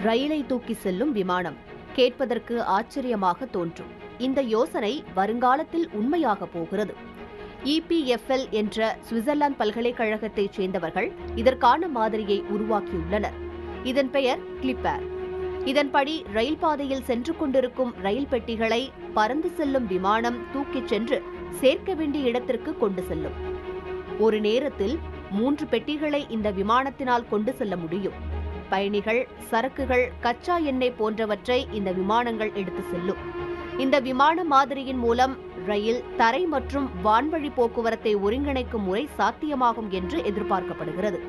ரயிலை தூக்கி செல்லும் விமானம் கேட்பதற்கு ஆச்சரியமாக தோன்றும். இந்த யோசனை வருங்காலத்தில் உண்மையாக போகிறது. EPFL என்ற சுவிட்சர்லாந்து பல்கலைக்கழகத்தைச் சேர்ந்தவர்கள் இதற்கான மாதிரியை உருவாக்கியுள்ளனர். இதன் பெயர் கிளிப்பேர். இதன்படி ரயில் பாதையில் சென்று கொண்டிருக்கும் ரயில் பெட்டிகளை பறந்து செல்லும் விமானம் தூக்கிச் சென்று சேர்க்க வேண்டிய இடத்திற்கு கொண்டு செல்லும். ஒரு நேரத்தில் 3 பெட்டிகளை இந்த விமானத்தினால் கொண்டு செல்ல முடியும். பயணிகள், சரக்குகள், கச்சா எண்ணெய் போன்றவற்றை இந்த விமானங்கள் எடுத்து செல்லும். இந்த விமான மாதிரியின் மூலம் ரயில், தரை மற்றும் வான்வழி போக்குவரத்தை ஒருங்கிணைக்கும் முறை சாத்தியமாகும் என்று எதிர்பார்க்கப்படுகிறது.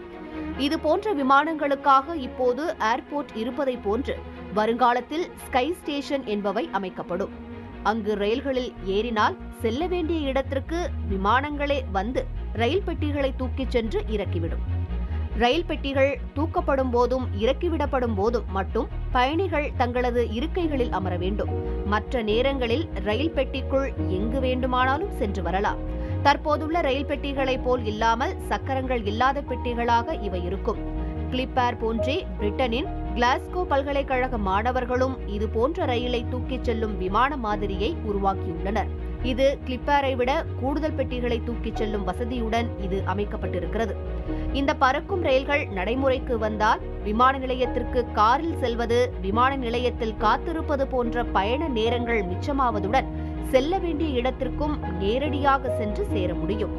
இதுபோன்ற விமானங்களுக்காக இப்போது ஏர்போர்ட் இருப்பதை போன்று வருங்காலத்தில் ஸ்கை ஸ்டேஷன் என்பவை அமைக்கப்படும். அங்கு ரயில்களில் ஏறினால் செல்ல வேண்டிய இடத்திற்கு விமானங்களே வந்து ரயில் பெட்டிகளை தூக்கிச் சென்று இறக்கிவிடும். ரயில் பெட்டிகள் தூக்கப்படும் போதும் இறக்கிவிடப்படும் போதும் மட்டும் பயணிகள் தங்களது இருக்கைகளில் அமர வேண்டும். மற்ற நேரங்களில் ரயில் பெட்டிக்குள் எங்கு வேண்டுமானாலும் சென்று வரலாம். தற்போதுள்ள ரயில் பெட்டிகளைப் போல் இல்லாமல் சக்கரங்கள் இல்லாத பெட்டிகளாக இவை இருக்கும். கிளிப்பேர் போன்றே பிரிட்டனின் கிளாஸ்கோ பல்கலைக்கழக மாணவர்களும் இதுபோன்ற ரயிலை தூக்கிச் செல்லும் விமான மாதிரியை உருவாக்கியுள்ளனர். இது கிளிப்பேரை விட கூடுதல் பெட்டிகளை தூக்கிச் செல்லும் வசதியுடன் இது அமைக்கப்பட்டிருக்கிறது. இந்த பறக்கும் ரயில்கள் நடைமுறைக்கு வந்தால் விமான நிலையத்திற்கு காரில் செல்வது, விமான நிலையத்தில் காத்திருப்பது போன்ற பயண நேரங்கள் மிச்சமாவதுடன் செல்ல வேண்டிய இடத்திற்கும் நேரடியாக சென்று சேர முடியும்.